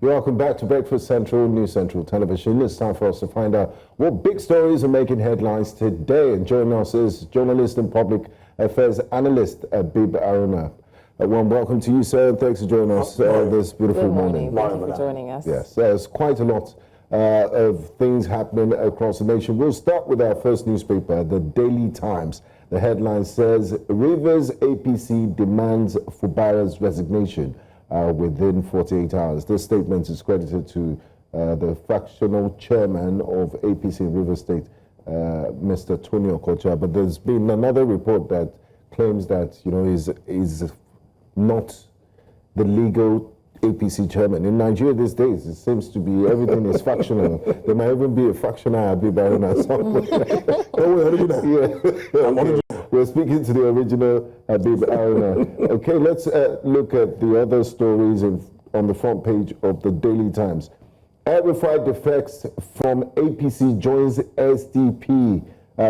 You're welcome back to Breakfast Central, News Central Television. It's time for us to find out what big stories are making headlines today. And joining us is journalist and public affairs analyst Habib Aruna. Warm welcome to you, sir, and thanks for joining us this beautiful morning. Thank you for joining us. Yes, there's quite a lot of things happening across the nation. We'll start with our first newspaper, the Daily Times. The headline says, Rivers APC demands Fubara's resignation within 48 hours. This statement is credited to the fractional chairman of APC in Rivers State, Mr. Tony Okocha. But there's been another report that claims that, is not the legal APC chairman. In Nigeria these days, it seems to be everything is factional. There might even be a fractional Habib Aruna somewhere. We're speaking to the original Habib Aruna. Okay, let's look at the other stories on the front page of the Daily Times. El-Rufai defects from APC joins SDP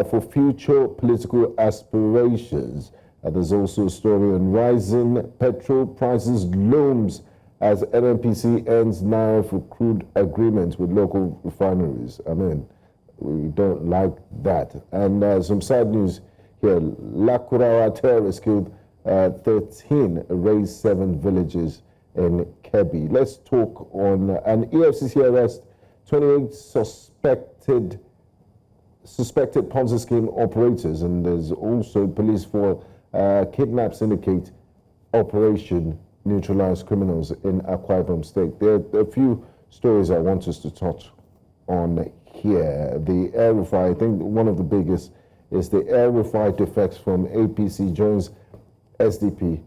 for future political aspirations. There's also a story on rising petrol prices looms as NNPC ends Naira for crude agreement with local refineries. I mean, we don't like that. And some sad news here. Lakurawa terrorists killed 13, razed 7 villages in Kebbi. Let's talk on an EFCC arrest 28 suspected Ponzi scheme operators, and there's also police for kidnap syndicate operation neutralize criminals in Akwa Ibom State. There are a few stories I want us to touch on here. The El-Rufai, I think one of the biggest is the El-Rufai defects from APC joins SDP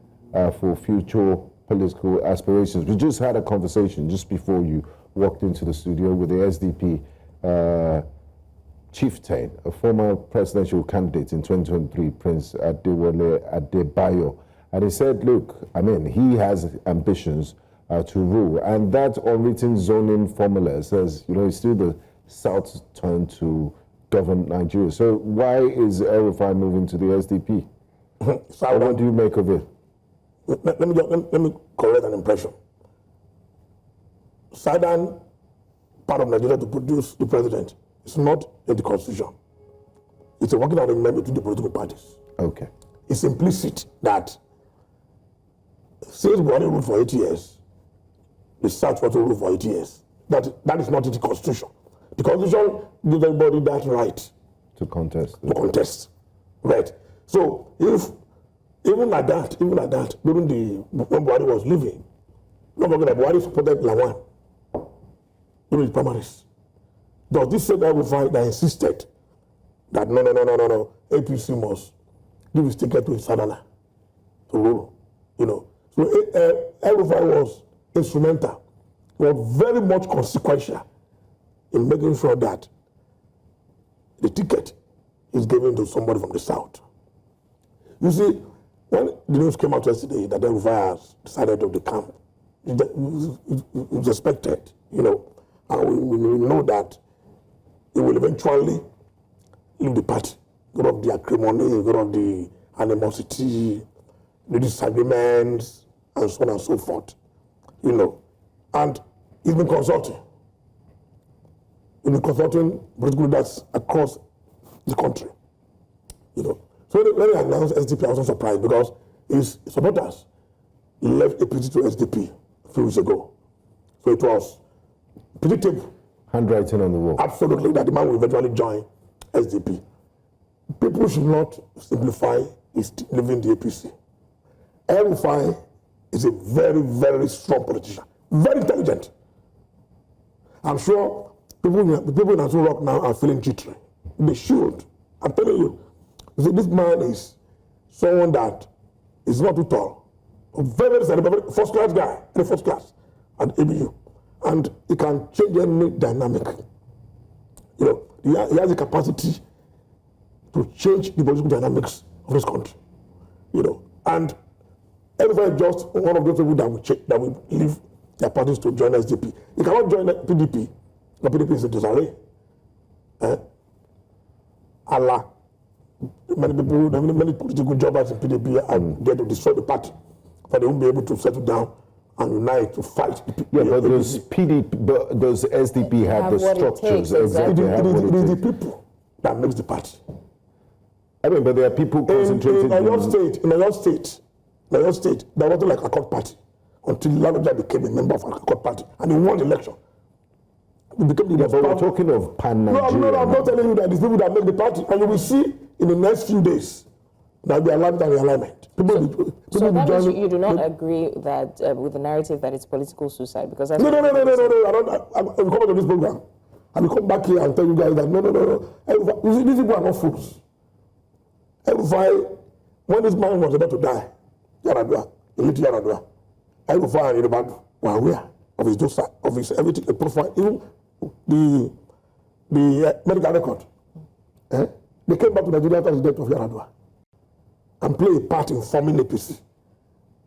for future political aspirations. We just had a conversation just before you walked into the studio with the SDP chieftain, a former presidential candidate in 2023, Prince Adewale Adebayo. And he said, look, I mean, he has ambitions to rule. And that unwritten zoning formula says, it's still the South's turn to govern Nigeria. So why is El-Rufai moving to the SDP? What do you make of it? Let me correct an impression. Southern part of Nigeria to produce the president is not in the constitution. It's a working arrangement between the political parties. Okay. It's implicit that since Buhari ruled for 8 years, the South was to rule for 8 years. That is not in the constitution. The constitution gives everybody that right to contest. Right. So if even like that, during when Buhari was leaving, don't forget that Buhari supported Lawan during the primaries. Does this say that that insisted that no, APC must give his ticket to his Sadana to rule, So El-Rufai was instrumental, was very much consequential in making sure that the ticket is given to somebody from the South. You see, when the news came out yesterday that El-Rufai has decided to decamp, it was expected, and we know that he will eventually leave the party because of the acrimony, because of the animosity, the disagreements, and so on and so forth, And he's been consulting. Political leaders across the country, So when he announced SDP, I wasn't surprised because his supporters left APC to SDP a few weeks ago. So it was predictable. Handwriting on the wall. Absolutely, that the man will eventually join SDP. People should not simplify his leaving the APC. El-Rufai is a very, very strong politician, very intelligent. I'm sure people in Aso Rock now are feeling jittery. They should. I'm telling you. See, this man is someone that is not too tall. A very first class guy, first class at ABU. And he can change any dynamic. He has the capacity to change the political dynamics of this country. And El-Rufai is just one of those people that will leave their parties to join SDP. He cannot join PDP. The PDP is a disarray. Allah. Many political jobbers in PDP are there to destroy the party, but they won't be able to settle down and unite to fight. Yeah, but does SDP have the what it structures? takes, exactly. It is the people that makes the party. I mean, but there are people concentrated in your state, there wasn't like a court party until Ladoja became a member of a court party and he won the election. He became the most but we're powerful. talking of pan-Nigeria. No, I'm not telling you that it's people that make the party, and you will see in the next few days that the alignment and realignment. So that means you do not agree that with the narrative that it's political suicide, because that's No. I will come to this program. I will come back here and tell you guys that no. You see, these people are not fools. When this man was about to die, Yaradua, the little Yaradua, Erufai and Yorùbá were aware of his dosa, of his everything, the profile, even the medical record. They came back to Nigeria after the death of Yaradua and play a part in forming APC.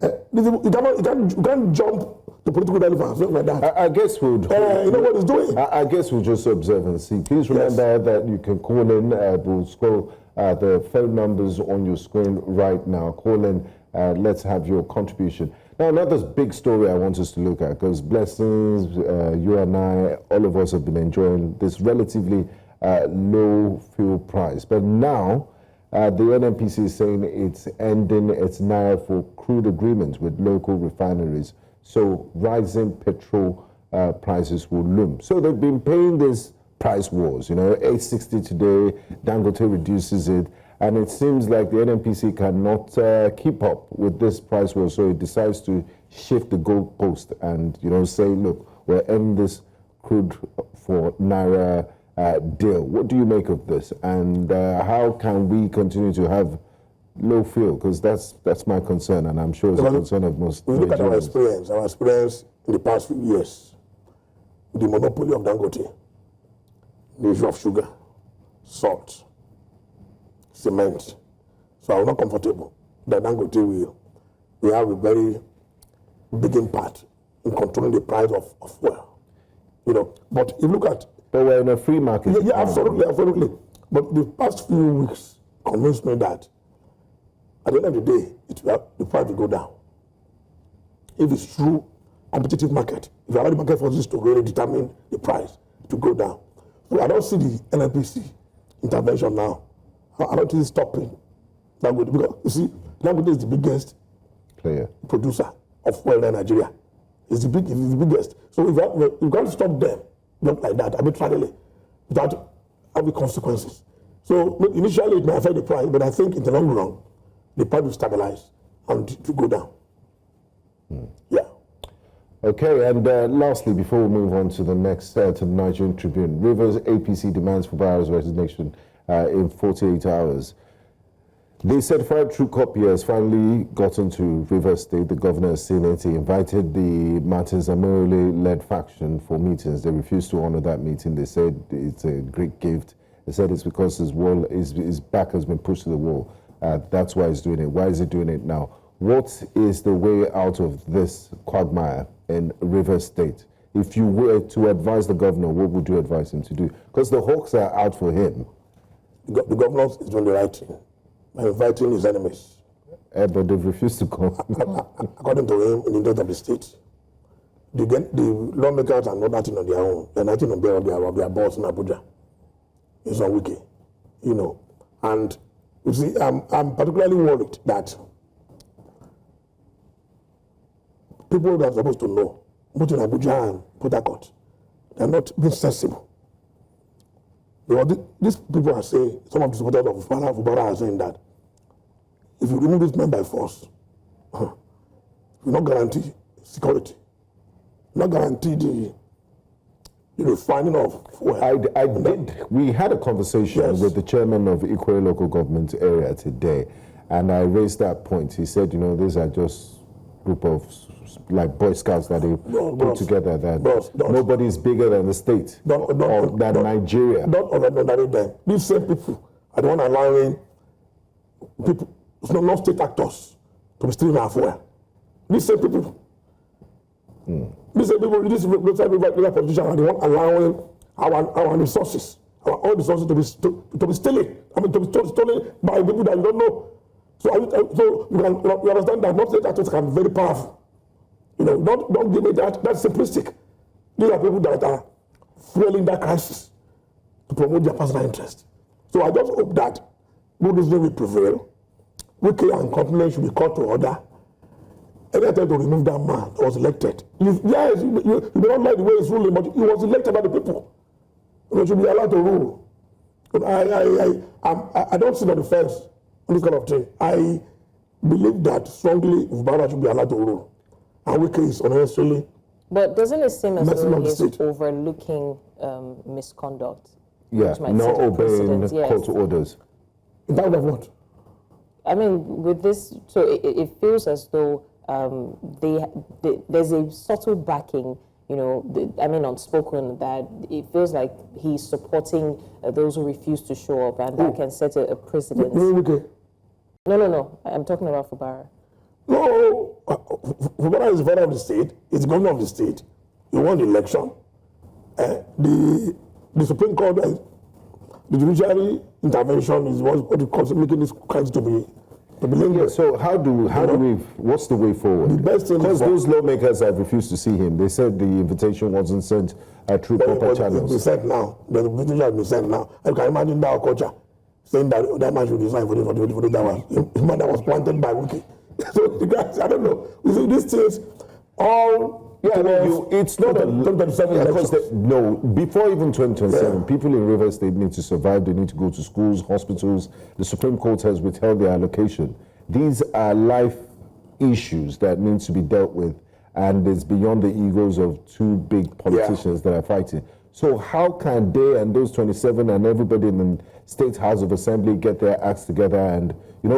You can't jump to political relevance like that. I guess we'll. You know what he's doing? I guess we'll just observe and see. Please remember that you can call in. We'll scroll the phone numbers on your screen right now. Call in. Let's have your contribution. Now, another big story I want us to look at, because Blessings, you and I, all of us have been enjoying this relatively low fuel price. But now, the NNPC is saying it's ending its naira for crude agreements with local refineries. So rising petrol prices will loom. So they've been paying these price wars, $8.60 today, Dangote reduces it. And it seems like the NNPC cannot keep up with this price war, so it decides to shift the goalpost and, say, look, we're ending this crude for naira deal. What do you make of this? And how can we continue to have low fuel? Because that's my concern, and I'm sure it's a concern of most We look at our Nigerians. experience in the past few years, the monopoly of Dangote, the issue of sugar, salt, cement. So I'm not comfortable that Dangote will have a very big impact in controlling the price of fuel. But if you look at... But we're in a free market. Yeah, absolutely. But the past few weeks convinced me that at the end of the day, the price will go down. If it's true competitive market, if you allow the market forces to really determine the price, to go down. So I don't see the NNPC intervention now. I don't think it's stopping Dangote, because you see, Dangote is the biggest producer of oil in Nigeria. It's the biggest. So if you can't stop them, not like that, arbitrarily, without having consequences. So initially it may affect the price, but I think in the long run, the price will stabilize and to go down. Yeah. Okay, and lastly, before we move on to the next, to the Nigerian Tribune, Rivers APC demands Fubara's resignation in 48 hours. The certified true copy has finally gotten to Rivers State. The governor has seen it. He invited the Martins Amorele-led faction for meetings. They refused to honor that meeting. They said it's a great gift. They said it's because his back has been pushed to the wall. That's why he's doing it. Why is he doing it now? What is the way out of this quagmire in Rivers State? If you were to advise the governor, what would you advise him to do? Because the hawks are out for him. The governor is doing the right thing by inviting his enemies. But they've refused to come. According to him, in the interest of the state, the lawmakers are not acting on their own. They're acting on behalf of their boss in Abuja. It's on wiki, And you see, I'm particularly worried that people that are supposed to know, both in Abuja and Port Harcourt, they're not being sensible. These people are saying, some of the supporters of Fubara are saying that if you remove this man by force, you not guarantee security, not guarantee the refining of fuel. We had a conversation with the chairman of Ikwe local government area today, and I raised that point. He said, these are just group of like Boy Scouts that they put together, that nobody's bigger than the state or than Nigeria. Don't underrate them. These same people are the one allowing people, not state actors, to be stealing our fuel. These same people. These same people, these politicians are the one allowing our resources, our own resources to be stealing. To be stolen by people that you don't know. So you understand that not state actors can be very powerful Don't give me that. That's simplistic. These are people that are fueling that crisis to promote their personal interest. So I just hope that good reasoning will prevail. Wike and company should be called to order. Any attempt to remove that man that was elected. Yes, you may not like the way he's ruling, but he was elected by the people. He should be allowed to rule. I don't sit on the fence on this kind of thing. I believe that strongly Fubara should be allowed to rule. And Wike is unnecessarily. But doesn't it seem as though he's overlooking misconduct? Yeah, not obeying court orders. In terms of what? I mean, with this, so it feels as though there's a subtle backing, unspoken, that it feels like he's supporting those who refuse to show up, and that can set a precedent. No. I'm talking about Fubara. No, Fubara is the father of the state. He's the governor of the state. He won the election. The Supreme Court, the judiciary intervention is what it calls making this crisis to be linear. Yeah, so how do we, what's the way forward? The best thing because those lawmakers have refused to see him. They said the invitation wasn't sent through proper channels. It's been sent now. The invitation has been sent now. I can imagine that culture saying that man should resign for the that was planted by Wike. So the guys, I don't know. You see, these things all. Yeah, it's not no, before even 2027, people in Rivers State need to survive. They need to go to schools, hospitals. The Supreme Court has withheld their allocation. These are life issues that need to be dealt with, and it's beyond the egos of two big politicians that are fighting. So how can they and those 27 and everybody in the State House of Assembly get their acts together and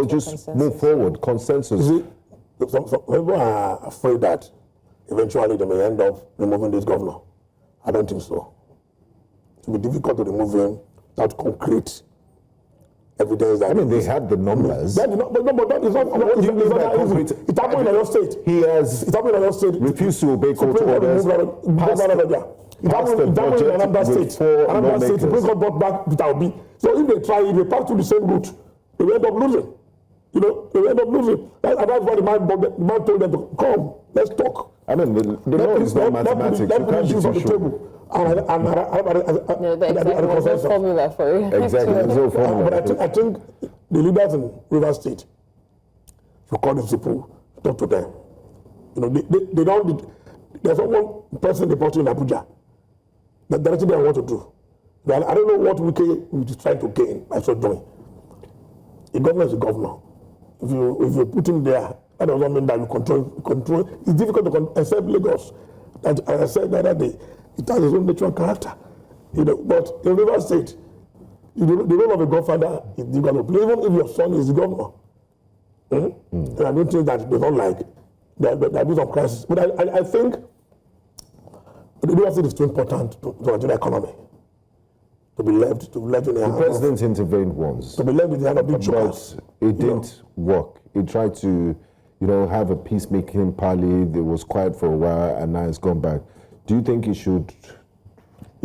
just move forward? Consensus. See, some people are afraid that eventually they may end up removing this governor. I don't think so. It will be difficult to remove him without concrete evidence that. They had the numbers. But that is not. What do you mean by concrete? It happened in your state. He has. It happened in your state. Refused to obey court orders. It happened in another state. Another state. The Supreme Court brought back Peter Obi. So if they try, if they pass through the same route, they will end up losing. They will end up losing. That's why the man told them to come. Let's talk. The law is not mathematics. You can't be too sure. There's no formula for it. Exactly, there's no formula. But I think the leaders in Rivers State should call these people, talk to them. They don't. There's one person they brought in Abuja. That's what they want to do. I don't know what Wike is trying to gain by so doing. The governor is the governor. If you put him there, that doesn't mean that you control. It's difficult to control, except Lagos. As I said the other day, it has its own natural character. But in Rivers State, the role of a godfather is difficult to play, even if your son is the governor. And I don't think that they don't like there be some crisis. But I think the Rivers State is too important to the Nigerian economy. To be left in the hands. The president intervened once. To be left in the hands of big jokers. It didn't work. He tried to, have a peacemaking parley. It was quiet for a while, and now it's gone back. Do you think he should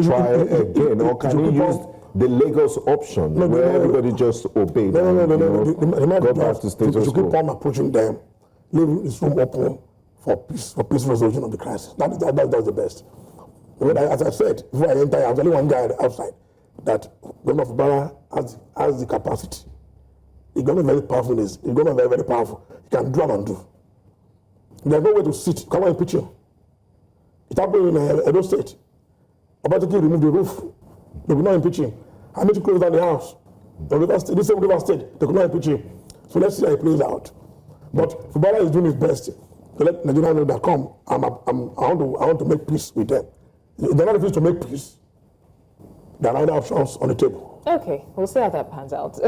try again, or can he use the Lagos option where everybody just obeyed? No. Go back to status quo. You should keep on approaching them, leaving this room open for peaceful resolution of the crisis. That's the best. As I said, before I enter, I was only one guy outside that Governor Fubara has the capacity. He's going to be very powerful. He's going to be very, very powerful. He can do and undo. There's no way to sit. Come on, impeach him. It happened in Edo State. About to remove the roof. They could not impeach him. How many close down the house? This same River State, they could not impeach him. So let's see how it plays out. But Fubara is doing his best to let Nigerians know that I want to make peace with them. They're not refused to make peace. There are other options on the table. Okay, we'll see how that pans out.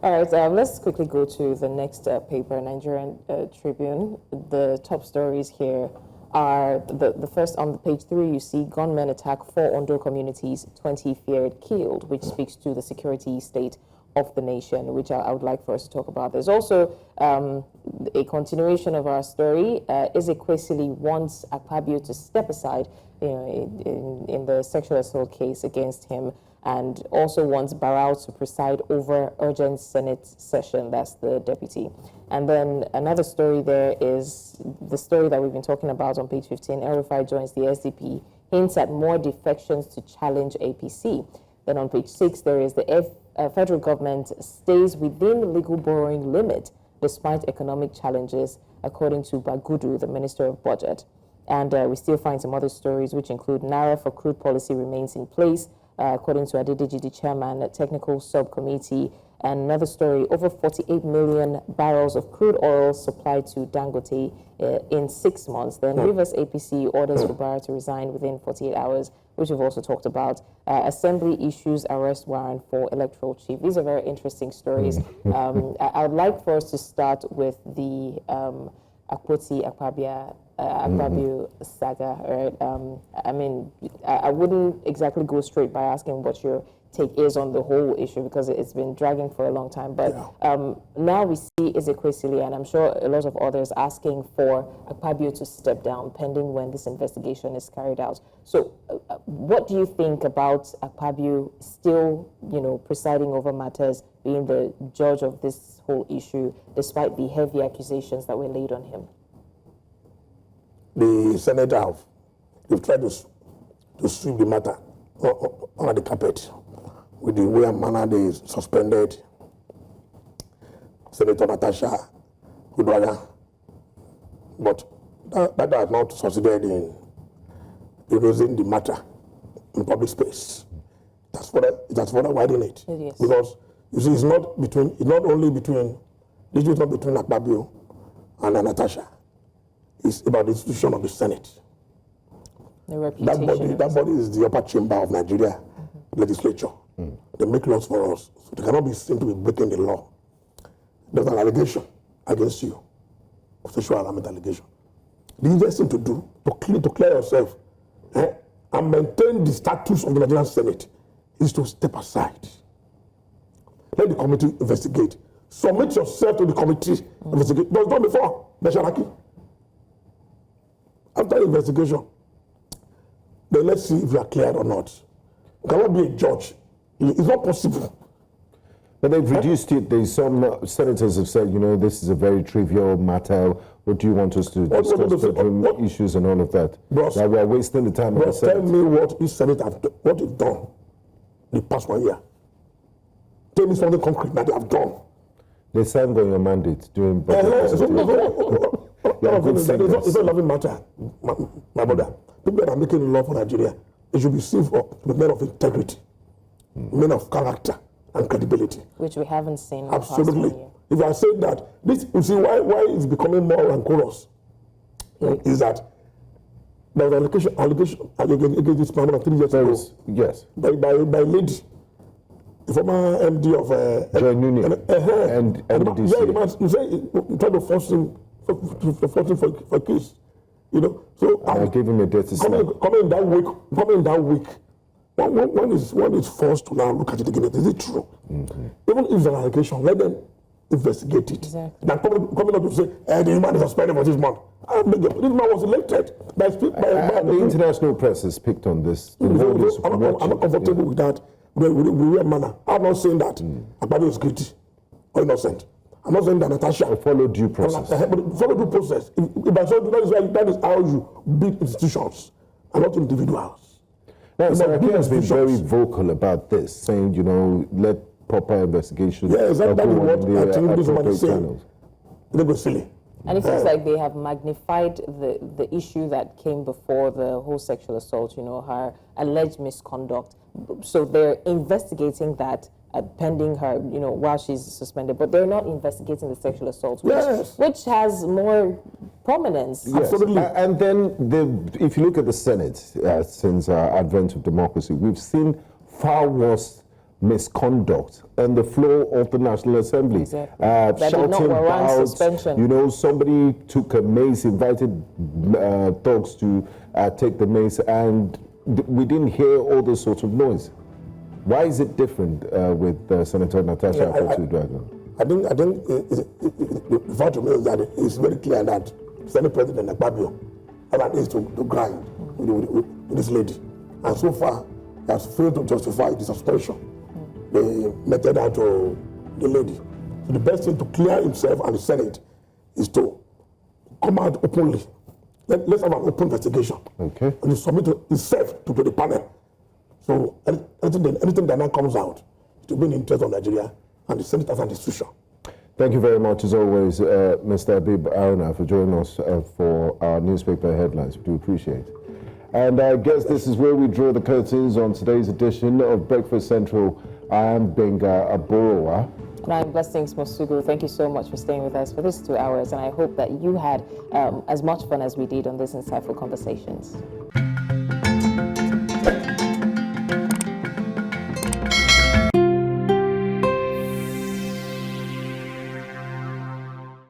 All right, let's quickly go to the next paper, Nigerian Tribune. The top stories here are the first on page 3. You see gunmen attack 4 Ondo communities, 20 feared killed, which speaks to the security state of the nation, which I would like for us to talk about. There's also a continuation of our story. Ezekwesili wants Akpabio to step aside in the sexual assault case against him. and also wants Barrow to preside over urgent Senate session. That's the deputy. And then another story there is the story that we've been talking about on page 15. El-Rufai joins the SDP, hints at more defections to challenge APC. Then on page 6, there is the federal government stays within legal borrowing limit despite economic challenges, according to Bagudu, the Minister of Budget. And we still find some other stories, which include Naira for crude policy remains in place, according to Adedeji, the chairman, a technical subcommittee. And another story, over 48 million barrels of crude oil supplied to Dangote in 6 months. Then Rivers APC orders Fubara to resign within 48 hours, which we've also talked about. Assembly issues arrest warrant for electoral chief. These are very interesting stories. I would like for us to start with the Akpabio saga. Right? I mean, I wouldn't exactly go straight by asking what your take is on the whole issue, because it's been dragging for a long time. But now we see Ezekwesili, and I'm sure a lot of others, asking for Akpabio to step down pending when this investigation is carried out. So what do you think about Akpabio still, presiding over matters, being the judge of this whole issue, despite the heavy accusations that were laid on him? The Senate they've tried to sweep the matter under the carpet with the way and manner they suspended Senator Natasha Uduaghan. But that has not succeeded in erasing the matter in public space. That's further widening it. Yes. Because you see, it's not only between Akpabio and Natasha. It's about the institution of the Senate. The reputation. That body is the upper chamber of Nigeria legislature. They make laws for us, so they cannot be seen to be breaking the law. There's an allegation against you, sexual harassment allegation. The easiest thing to do to clear yourself and maintain the status of the Nigerian Senate is to step aside. Let the committee investigate. Submit yourself to the committee. Investigate. It was done before, Besharaki. After the investigation, then let's see if you are cleared or not. You cannot be a judge. It's not possible. But they've reduced it. There's some senators have said, this is a very trivial matter. What do you want us to discuss bedroom issues and all of that? Bros, that we're wasting the time of the Senate. Tell me what each Senate what they've done the past 1 year. Tell me something concrete that they have done. They signed on your mandate during budget. It's not a loving matter, my brother. People that are making law for Nigeria, they should be seen for men of integrity, men of character and credibility. Which we haven't seen. Absolutely. If I say that, you see why it's becoming more rancorous is that there was an allegation against this man 3 years ago. Yes. By a lady, the former MD of Joint Union and NDC. Yeah, the man, you say you tried to force him for a case. So I gave him a dirty slap. Coming that week. One is forced to now look at it again. Is it true? Even if it's an allegation, let them investigate it. Exactly. Now coming up to say, this man is suspended for this month. This man was elected by the international press has picked on this. I'm not comfortable with that. We wear manner. I'm not saying that Akpabio is guilty or innocent. I'm not saying that Natasha follow due process. Follow due process. If I say that is how you build institutions and not individuals. Now, Saraki has been very vocal about this, saying, let proper investigation. Yeah, exactly what I think this man is saying. They go silly. And it feels like they have magnified the issue that came before the whole sexual assault, her alleged misconduct. So they're investigating that pending her, while she's suspended. But they're not investigating the sexual assault, which has more prominence. Yes. Absolutely. And then if you look at the Senate, since our advent of democracy, we've seen far worse misconduct on the floor of the National Assembly. Exactly. Shouting about, somebody took a mace, invited thugs to take the mace, and we didn't hear all this sort of noise. Why is it different with Senator Natasha Uduaghan? I think the fact is that it's very clear that Senate President Akpabio has an ace to grind with this lady. And so far, He has failed to justify the suspension they meted out to the lady. So the best thing to clear himself and the Senate is to come out openly. Let's have an open investigation. Okay. And he submit himself to the panel. So anything that now comes out, it will be in the interest of Nigeria and the Senate as an institution. Thank you very much, as always, Mr. Habib Aruna, for joining us for our newspaper headlines. We do appreciate it. And I guess this is where we draw the curtains on today's edition of Breakfast Central. I am Benga Aborowa. And I'm Blessings Mosugu. Thank you so much for staying with us for these 2 hours. And I hope that you had as much fun as we did on these insightful conversations.